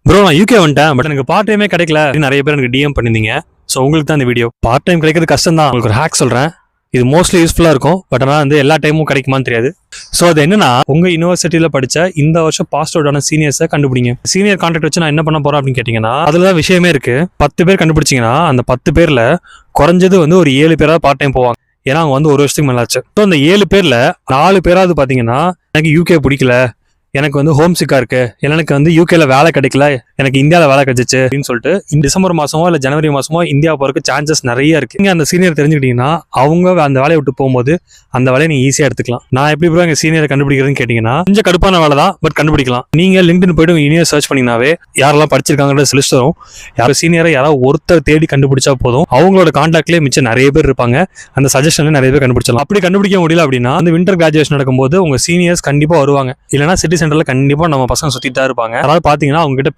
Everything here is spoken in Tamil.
ப்ரோ நான் யூகே வந்துட்டேன், பட் எனக்கு பார்ட் டைமே கிடைக்கல. நிறைய பேர் எனக்கு டிஎம் பண்ணிருந்தீங்க. ஸோ உங்களுக்கு தான் இந்த வீடியோ. பார்ட் டைம் கிடைக்கிறது கஷ்டம் தான். உங்களுக்கு ஒரு ஹேக் சொல்றேன். இது மோஸ்ட்லி யூஸ்ஃபுல்லா இருக்கும். பட் ஆனால் வந்து எல்லா டைமும் கிடைக்குமான்னு தெரியாது. ஸோ அது என்னன்னா, உங்க யூனிவர்சிட்டியில படிச்ச இந்த வருஷம் பாஸ் அவுட்டான சீனியர்ஸை கண்டுபிடிங்க. சீனியர் கான்ட்ராக்ட் வச்சு நான் என்ன பண்ண போறேன் அப்படின்னு கேட்டீங்கன்னா, அதுலதான் விஷயமே இருக்கு. 10 பேர் கண்டுபிடிச்சிங்கன்னா அந்த 10 பேர்ல குறைஞ்சது வந்து ஒரு 7 பேராவது பார்ட் டைம் போவாங்க. ஏன்னா அவங்க வந்து ஒரு வருஷத்துக்கு மேலாச்சு. ஸோ அந்த 7 பேர்ல 4 பேராவது பாத்தீங்கன்னா எனக்கு யூகே பிடிக்கல, எனக்கு வந்து ஹோம் சிக்கா இருக்கு, எனக்கு வந்து யூகேல வேலை கிடைக்கல, எனக்கு இந்தியாவில வேலை கிடைச்சிச்சு அப்படின்னு சொல்லிட்டு இந்த டிசம்பர் மாசமோ இல்ல ஜனவரி மாசமோ இந்தியா போறதுக்கு சான்சஸ் நிறைய இருக்கு. நீங்க அந்த சீனியர் தெரிஞ்சுக்கிட்டீங்கன்னா அவங்க அந்த வேலையை விட்டு போகும்போது அந்த வேலையை நீங்க ஈஸியா எடுத்துக்கலாம். நான் எப்படி ப்ரோ எங்க சீனியரை கண்டுபிடிக்கிறதுன்னு கேட்டீங்கன்னா, கொஞ்சம் கடுப்பான வேலை தான், பட் கண்டுபிடிக்கலாம். நீங்க லிங்க்டின் போயிட்டு உங்க இனியர் சர்ச் பண்ணிங்கனாவே யாரெல்லாம் படிச்சிருக்காங்கன்ற லிஸ்ட் வரும். யாரும் சீனியரை யாராவது ஒருத்தர் தேடி கண்டுபிடிச்சா போதும், அவங்களோட கான்டாக்ட்லேயே மிச்சம் நிறைய பேர் இருப்பாங்க. அந்த சஜஷன்ல நிறைய பேர் கண்டுபிடிச்சலாம். அப்படி கண்டுபிடிக்க முடியல அப்படின்னா அந்த வின்டர் கிராஜுவேஷன் நடக்கும்போது உங்க சீனியர்ஸ் கண்டிப்பா வருவாங்க. இல்லைன்னா சிட்டி சென்டர்ல கண்டிப்பா நம்ம பசங்க சுத்திட்டு தான் இருப்பாங்க. அதாவது பாத்தீங்கன்னா அவங்க கிட்ட